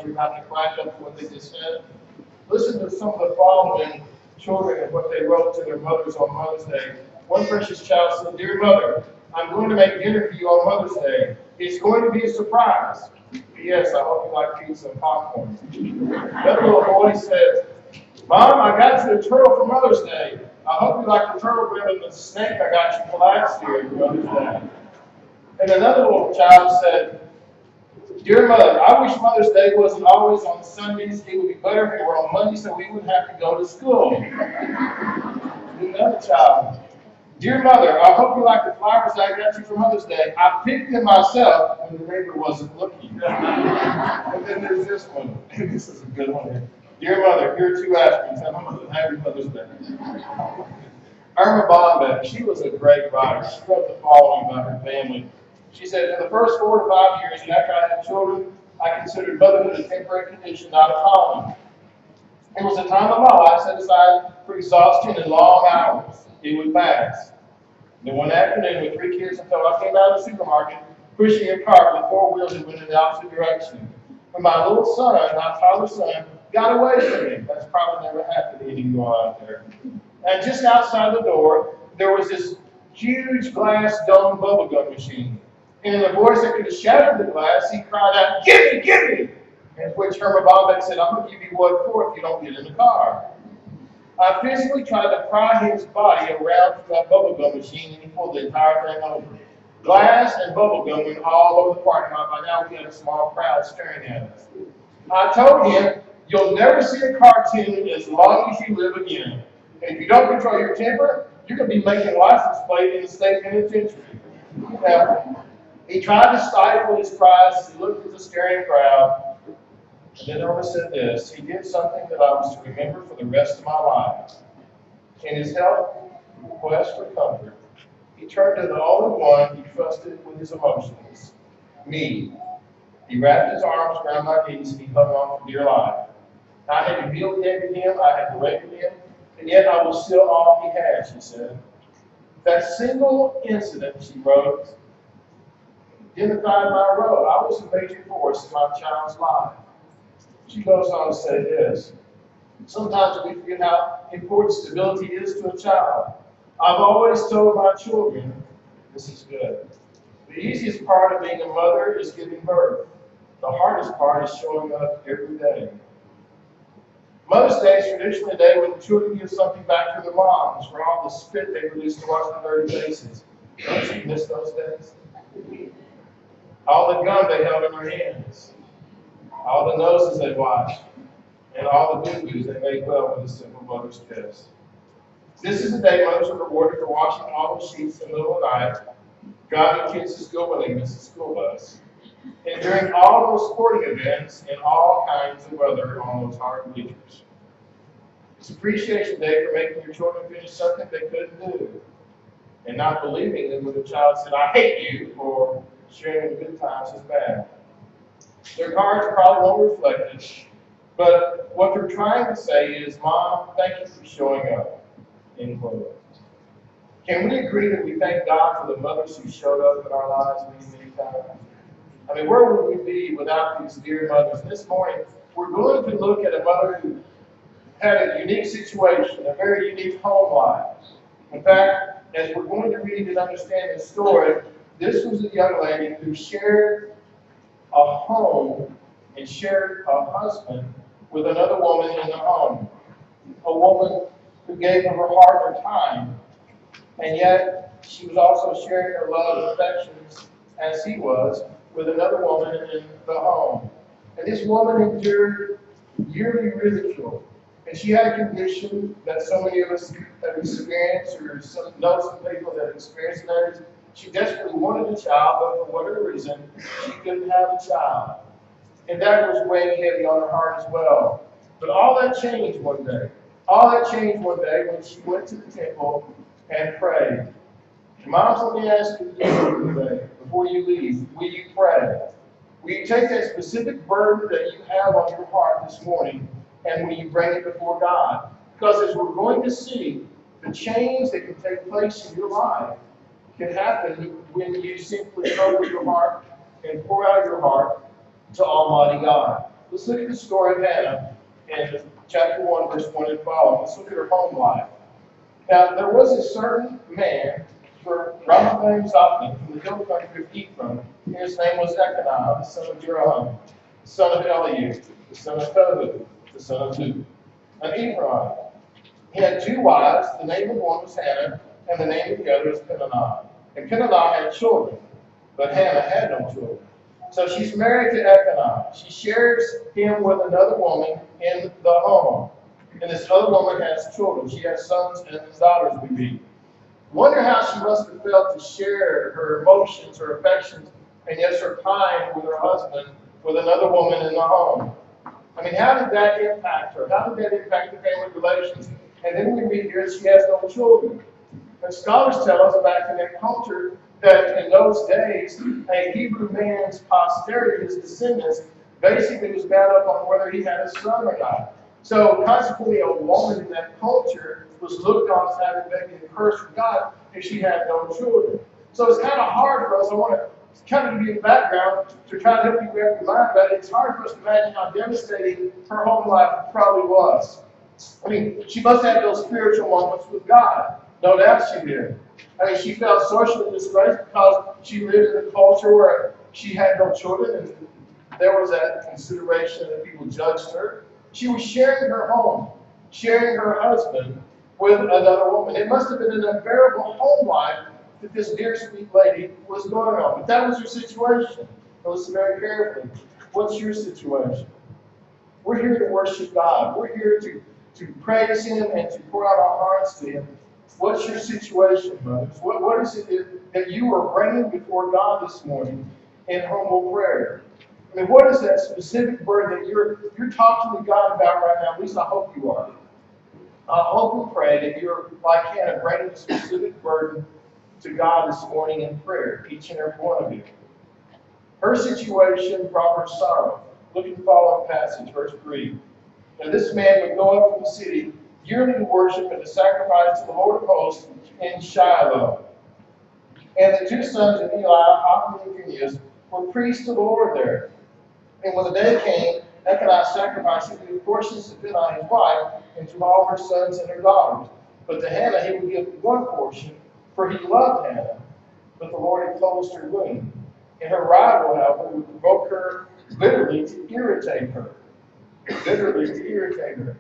you're about to crack up what they just said. Listen to some of the following children and what they wrote to their mothers on Mother's Day. One precious child said, "Dear Mother, I'm going to make dinner for you on Mother's Day. It's going to be a surprise. P.S. I hope you like pizza and popcorn." Another little boy said, "Mom, I got you a turtle for Mother's Day. I hope you like the turtle better than the snake I got you for last year for Mother's Day." And another little child said, "Dear Mother, I wish Mother's Day wasn't always on Sundays. It would be better if it were on Monday so we wouldn't have to go to school." Another child, "Dear Mother, I hope you like the flowers I got you for Mother's Day. I picked them myself when the neighbor wasn't looking." And then there's this one. This is a good one. "Dear Mother, here are 2 aspirins. Happy Mother's Day." Irma Bombeck, she was a great writer. She wrote the following about her family. She said, "For the first 4 to 5 years, and after I had children, I considered motherhood a temporary condition, not a calling. It was a time of my life set aside for exhaustion and long hours. It would pass. Then one afternoon, with 3 kids until I came out of the supermarket, pushing a cart with 4 wheels that went in the opposite direction. When my little son, my father's son, got away from me." That's probably never happened to any of you all out there. "And just outside the door, there was this huge glass dome bubblegum machine. And in a voice that could have shattered the glass, he cried out, 'Give me, give me!' And which Irma Bombeck said, 'I'm going to give you what for if you don't get in the car.' I physically tried to pry his body around that bubblegum machine, and he pulled the entire thing over. Glass and bubblegum went all over the parking lot. By now, we had a small crowd staring at us. I told him, 'You'll never see a cartoon as long as you live again. And if you don't control your temper, you're going to be making license plate in the state penitentiary.'" Now, he tried to stifle his cries as he looked at the staring crowd. And then Irma said this, "He did something that I was to remember for the rest of my life. In his health quest for comfort, he turned to the only one he trusted with his emotions, me. He wrapped his arms around my knees and he hung on for dear life. I had humiliated him, I had directed him, and yet I was still all he had," she said. That single incident, she wrote, identified my role. I was a major force in my child's life. She goes on to say this, "Sometimes we forget how important stability is to a child. I've always told my children," this is good, "the easiest part of being a mother is giving birth. The hardest part is showing up every day." Mother's Day is traditionally a day when the children give something back to their moms for all the spit they produced to wash their dirty faces. Don't you miss those days? All the gum they held in their hands, all the noses they washed, and all the boo-boos they made well with a simple mother's kiss. This is the day mothers are rewarded for washing all the sheets in the middle of the night, driving kids to school when they miss the school bus, and during all those sporting events and all kinds of other on those hard bleachers. It's Appreciation Day for making your children finish something they couldn't do, and not believing them when the child said, "I hate you," or sharing the good times is bad. Their cards probably won't reflect it, but what they're trying to say is, "Mom, thank you for showing up." End quote. Can we agree that we thank God for the mothers who showed up in our lives many, many times? I mean, where would we be without these dear mothers? This morning, we're going to look at a mother who had a unique situation, a very unique home life. In fact, as we're going to read and understand the story, this was a young lady who shared a home and shared a husband with another woman in the home. A woman who gave her heart and time, and yet she was also sharing her love and affections as he was with another woman in the home. And this woman endured yearly ridicule. And she had a condition that so many of us have experienced, or know some people that have experienced, that is, she desperately wanted a child, but for whatever reason, she couldn't have a child. And that was weighing heavy on her heart as well. But all that changed one day. All that changed one day when she went to the temple and prayed. Moms, let me ask you today, before you leave, will you pray? Will you take that specific burden that you have on your heart this morning, and will you bring it before God? Because as we're going to see, the change that can take place in your life can happen when you simply open your heart and pour out your heart to Almighty God. Let's look at the story of Hannah in chapter 1, verse 1 and following. Let's look at her home life. Now, there was a certain man from Ramathaim from the hill country of Ephraim. His name was Elkanah, the son of Jeroham, the son of Eliud, the son of Tohu, the son of Hu, an Ephraimite. He had two wives. The name of one was Hannah, and the name of the other was Peninnah. And Peninnah had children, but Hannah had no children. So she's married to Elkanah. She shares him with another woman in the home. And this other woman has children. She has sons and daughters, we read. Wonder how she must have felt to share her emotions, her affections, and yes, her time with her husband, with another woman in the home. I mean, how did that impact her? How did that impact the family relations? And then we read here she has no children. And scholars tell us back in that culture that in those days, a Hebrew man's posterity, his descendants, basically was bound up on whether he had a son or not. So consequently, a woman in that culture was looked on as having maybe a curse from God if she had no children. So it's kind of hard for us. I want to kind of give you a background to try to help you wrap your mind about it. It's hard for us to imagine how devastating her home life probably was. I mean, she must have those spiritual moments with God. No doubt she did. I mean, she felt socially disgraced because she lived in a culture where she had no children, and there was that consideration that people judged her. She was sharing her home, sharing her husband with another woman. It must have been an unbearable home life that this dear sweet lady was going on. But that was her situation. Listen very carefully. What's your situation? We're here to worship God. We're here to praise Him and to pour out our hearts to Him. What's your situation, brothers? What is it that you are bringing before God this morning in humble prayer? I mean, what is that specific word that you're talking to God about right now? At least I hope you are. I hope and pray that you're, like Hannah, bringing a specific burden to God this morning in prayer, each and every one of you. Her situation brought her sorrow. Look at the following passage, verse 3. Now this man would go up from the city yearly to worship and to sacrifice to the Lord of hosts in Shiloh. And the two sons of Eli, Hophni and Phinehas, were priests to the Lord there. And when the day came, Elkanah sacrificed to give portions to Peninnah his wife, and to all her sons and her daughters. But to Hannah he would give one portion, for he loved Hannah. But the Lord had closed her womb. And her rival, however, would provoke her bitterly to irritate her. Bitterly to irritate her.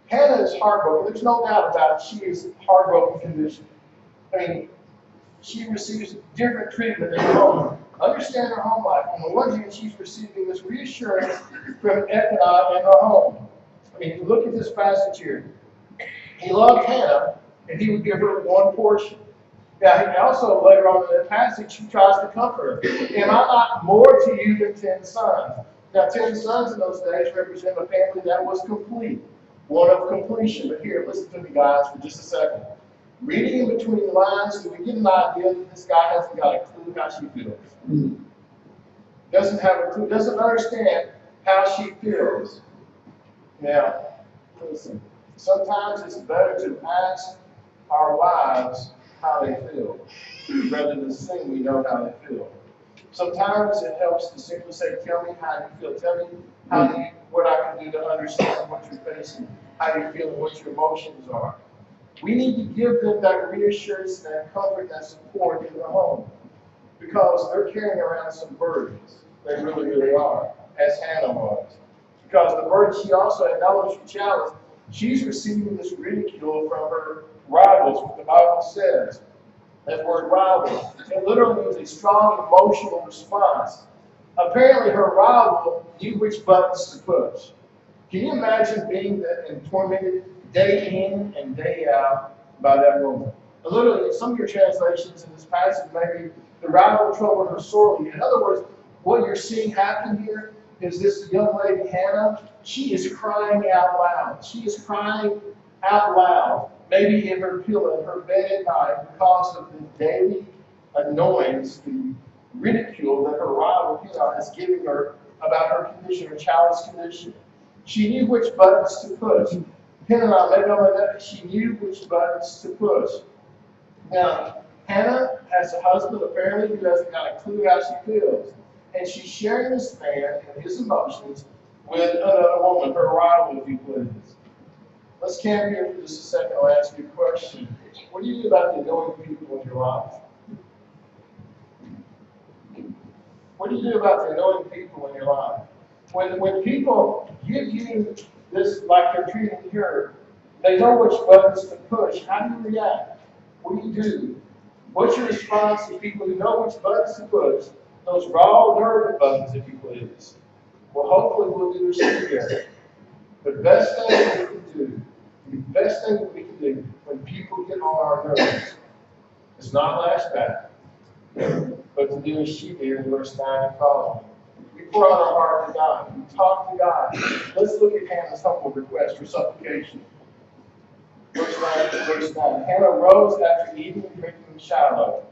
Hannah is heartbroken. There's no doubt about it. She is heartbroken condition. I mean, she receives different treatment in her home. Understand her home life. On the one hand, she's receiving this reassurance from Elkanah in her home. I mean, look at this passage here. He loved Hannah, and he would give her one portion. Now, he also, later on in the passage, he tries to comfort her. Am I not more to you than 10 sons? Now, 10 sons in those days represent a family that was complete. One of completion. But here, listen to me, guys, for just a second. Reading in between the lines, we get an idea that this guy hasn't got a clue how she feels. Doesn't have a clue, doesn't understand how she feels. Now, listen, sometimes it's better to ask our wives how they feel rather than saying we know how they feel. Sometimes it helps to simply say, tell me how you feel. Tell me what I can do to understand what you're facing, how you feel, and what your emotions are. We need to give them that reassurance, that comfort, that support in the home. Because they're carrying around some burdens. They really, really are, as Hannah was. Because the burden she also had, not only she challenged, she's receiving this ridicule from her rivals, what the Bible says. That word rival. It literally was a strong emotional response. Apparently her rival knew which buttons to push. Can you imagine being tormented day in and day out by that woman? Literally, in some of your translations in this passage, maybe the rival troubled her sorely. In other words, what you're seeing happen here is this young lady, Hannah, she is crying out loud. She is crying out loud, maybe in her pillow, in her bed at night, because of the daily annoyance, the ridicule that her rival, is giving her about her condition, her child's condition. She knew which buttons to push. Peninnah, maybe on that, she knew which buttons to push. Now, Hannah has a husband, apparently, who hasn't got a clue how she feels. And she's sharing this man and his emotions with another woman, her rival, if you please. Let's camp here for just a second. I'll ask you a question. What do you do about the annoying people in your life? What do you do about the annoying people in your life? When people give you this, like they're treating here, they know which buttons to push. How do you react? What do you do? What's your response to people who know which buttons to push? Those raw, nerve buttons, if you please. Well, hopefully we'll do this together. The best thing we can do, when people get on our nerves is not lash back, but to do as she did in verse 9 and following. We pour out our heart to God. We talk to God. Let's look at Hannah's humble request or supplication. Verse 9. Hannah rose after eating and drinking in Shiloh.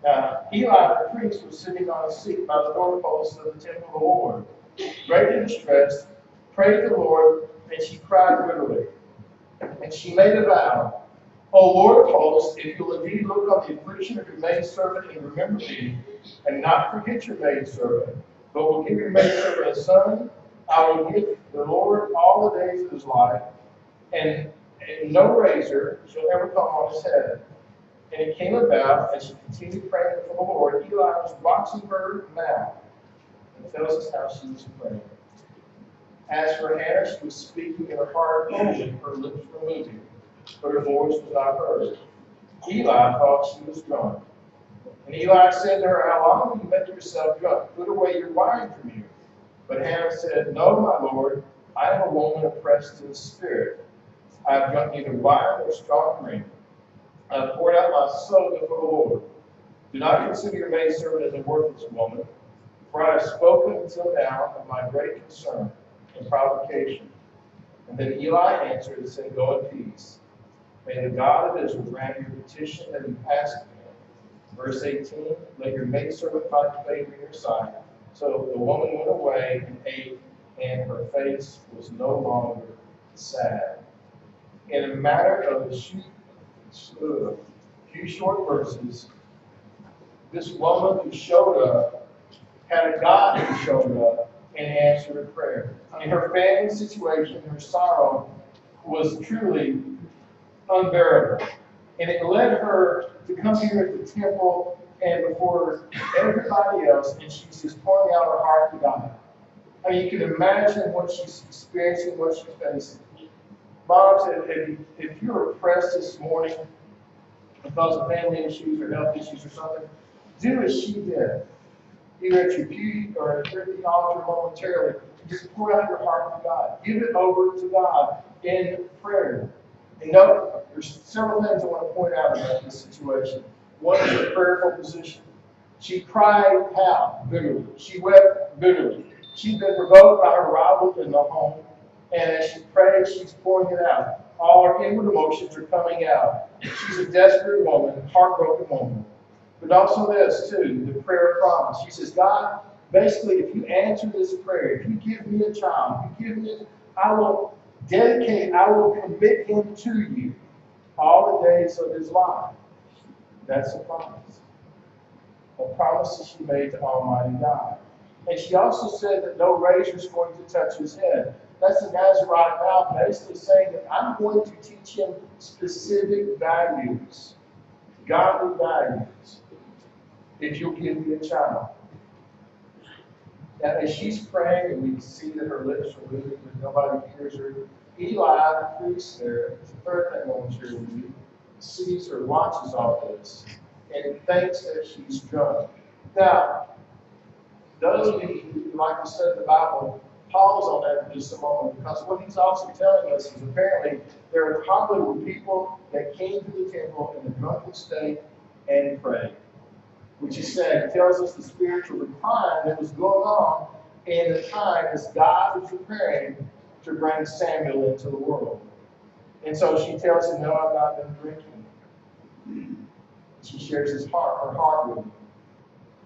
Now, Eli the priest was sitting on a seat by the doorpost of the temple of the Lord, greatly distressed, prayed the Lord, and she cried bitterly. And she made a vow, O Lord of hosts, if you'll indeed look on the affliction of your maidservant and remember me, and not forget your maidservant, but will give your maidservant a son, I will give the Lord all the days of his life, and no razor shall ever come on his head. And it came about, as she continued praying for the Lord, Eli was watching her mouth. And it tells us how she was praying. As for Hannah, she was speaking in her heart only, her lips were moving, but her voice was not heard. Eli thought she was drunk. And Eli said to her, How long will you make yourself drunk? Put away your wine from you. But Hannah said, No, my Lord, I am a woman oppressed in the spirit. I have drunk neither wine nor strong drink. I have poured out my soul before the Lord. Do not consider your maidservant as a worthless woman, for I have spoken until now of my great concern and provocation. And then Eli answered and said, Go in peace. May the God of Israel grant your petition that you asked him. Verse 18, Let your maidservant find favor in your sight. So the woman went away and ate, and her face was no longer sad. In a matter of a few short verses, this woman who showed up had a God who showed up and answered her prayer. In her family situation, her sorrow was truly unbearable. And it led her to come here at the temple and before everybody else, and she's just pouring out her heart to God. I mean, you can imagine what she's experiencing, what she's facing. Moms, if you're oppressed this morning because of family issues or health issues or something, do as she did. Either at your pew or at the altar momentarily, just pour out your heart to God. Give it over to God in prayer. And note, there's several things I want to point out about this situation. One is her prayerful position. She cried out bitterly. She wept bitterly. She'd been provoked by her rival in the home, and as she prayed, she's pouring it out. All her inward emotions are coming out. She's a desperate woman, a heartbroken woman. But also this, too, the prayer promise. She says, God, basically, if you answer this prayer, if you give me a child, if you give me, I will commit him to you all the days of his life. That's a promise. A promise that she made to Almighty God. And she also said that no razor is going to touch his head. That's the Nazarite vow, basically saying that I'm going to teach him specific values, godly values, if you'll give me a child. Now, as she's praying, and we see that her lips are moving, but nobody hears her, Eli, the priest there, the third thing I want to share with you, sees her, watches all this, and thinks that she's drunk. Now, those of you who like to study the Bible, pause on that for just a moment, because what he's also telling us is apparently there probably were people that came to the temple in a drunken state and prayed. Which is said, it tells us the spiritual decline that was going on in the time as God was preparing to bring Samuel into the world. And so she tells him, No, I've not been drinking. She shares her heart with him.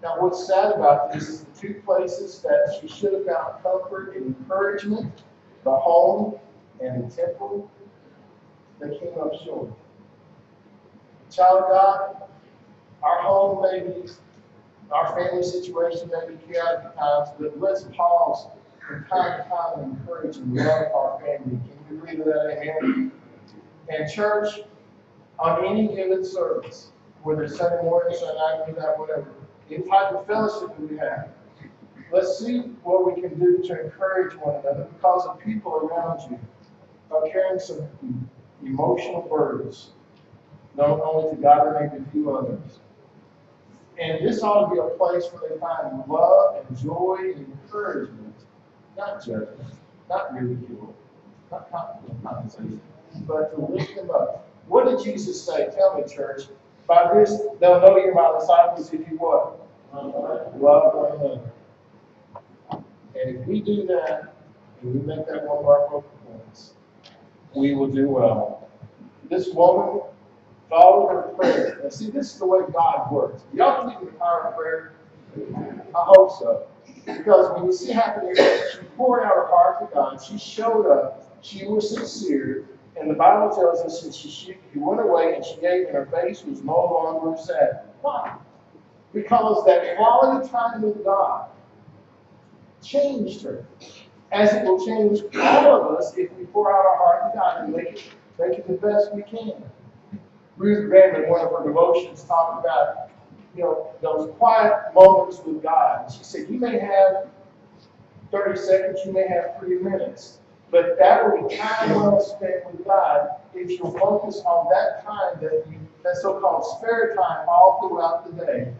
Now, what's sad about this is the two places that she should have found comfort and encouragement, the home and the temple, they came up short. Child of God, our home may be, our family situation may be chaotic at times, but let's pause from time to time encourage and love our family. Can you agree to that? Amen. And church, on any given service, whether it's Sunday morning, Sunday night, midnight, whatever, any type of fellowship that we have, let's see what we can do to encourage one another, because the people around you are carrying some emotional burdens, not only to God, but maybe a few others. And this ought to be a place where they find love and joy and encouragement, not judgment, not ridicule, not condescension, but to lift them up. What did Jesus say? Tell me, church. By this, they'll know you're my disciples if you what? Love one another. And if we do that, and we make that one of our focal points, we will do well. This woman followed her prayer. And see, this is the way God works. Y'all believe in the power of prayer? I hope so. Because when you see happening, she poured out her heart to God. She showed up. She was sincere. And the Bible tells us that she went away and she gave, and her face was no longer sad. Why? Because that quality time with God changed her. As it will change all of us if we pour out our heart to God and make it the best we can. Ruth Graham, in one of her devotions, talked about, those quiet moments with God. She said, you may have 30 seconds, you may have 3 minutes, but that will be time well spent with God if you'll focus on that time, that so-called spare time all throughout the day.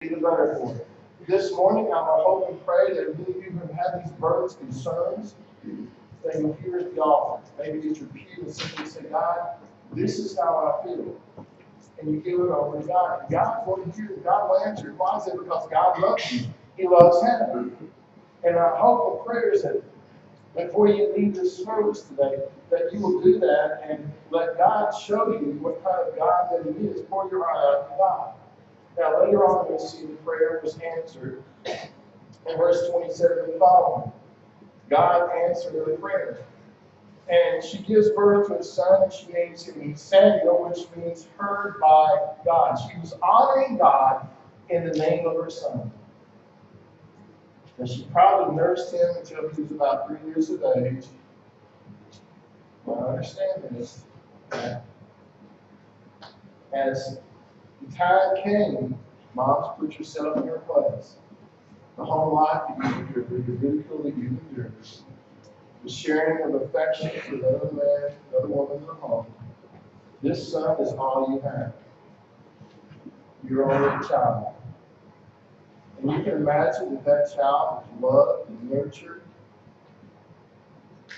It'll be better for you. This morning, I'm going to hope and pray that many of you who have these burdens, concerns, that you'll hear at the altar. Maybe get your pew and simply say, God, this is how I feel. And you give it over to God. And God will hear it. God will answer it. Why is it? Because God loves you. He loves heaven. And our hope and prayer is that before you leave this service today, that you will do that and let God show you what kind of God that He is. Pour your heart out to God. Now, later on, we'll see the prayer was answered in verse 27 and following. God answered her prayer. And she gives birth to a son, and she names him Samuel, which means heard by God. She was honoring God in the name of her son. And she probably nursed him until he was about 3 years of age. Well, I understand this. As the time came, moms, put yourself in your place. The home life that you endured, the ridicule that you endured, the sharing of affection with another man, another woman in the home. This son is all you have. You're only a child. And you can imagine that child was loved and nurtured.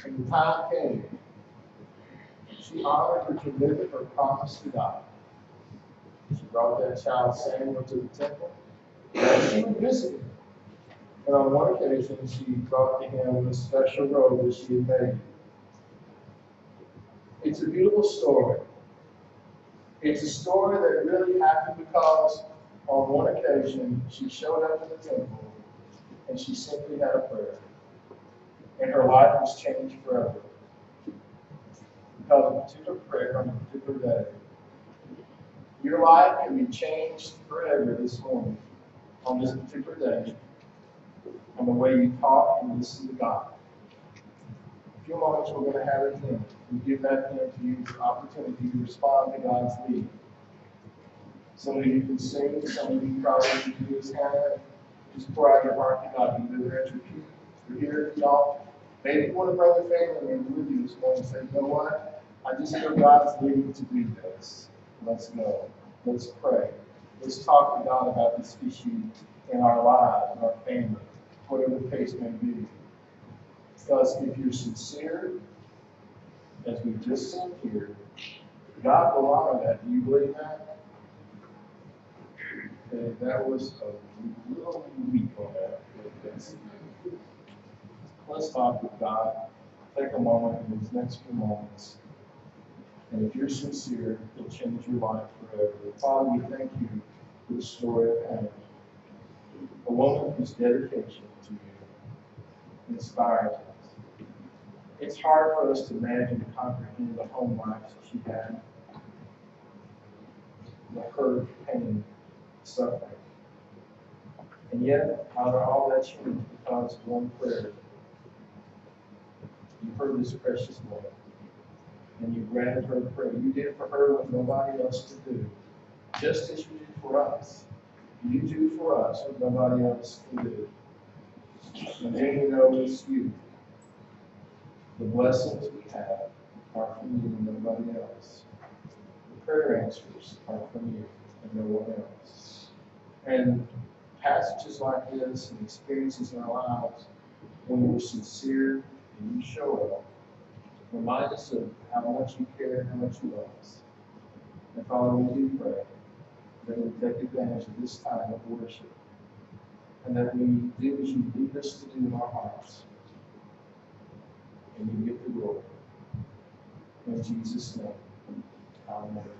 And the time came. She honored her commitment, her promise to God. She brought that child Samuel to the temple. And she would visit him. And on one occasion, she brought to him a special robe that she had made. It's a beautiful story. It's a story that really happened because on one occasion, she showed up in the temple and she simply had a prayer. And her life was changed forever. Because of a particular prayer on a particular day. Your life can be changed forever this morning, on this particular day, on the way you talk and listen to God. In a few moments, we're going to have a hymn. We give that hymn to you as an opportunity to respond to God's lead. Some of you can sing, some of you probably can do this hand. Just pour out your heart to God. Either there at your pew, or here at the altar. Maybe you want to bring a family member with you this morning and say, you know what? I just feel God's leading to do this. Let's go. Let's pray. Let's talk to God about this issue in our lives, in our family, whatever the case may be. Because if you're sincere, as we've just seen here, God will honor that. Do you believe that? Okay, that was a little weak on that. Let's talk with God. Take a moment in these next few moments. And if you're sincere, it'll change your life forever. Father, we thank you for the story of Hannah, a woman whose dedication to you inspires us. It's hard for us to imagine and comprehend the home life that she had, the hurt, pain, suffering. And yet, out of all that changed because of one prayer. You heard this precious woman, and you granted her prayer. You did for her what nobody else could do, just as you did for us. You do for us what nobody else can do. And then you know it's you. The blessings we have are from you and nobody else. The prayer answers are from you and no one else. And passages like this and experiences in our lives, when we're sincere and you show up, remind us of how much you care and how much you love us. And Father, we do pray that we take advantage of this time of worship and that we do as you lead us to do in our hearts. And you get the glory. In Jesus' name, amen.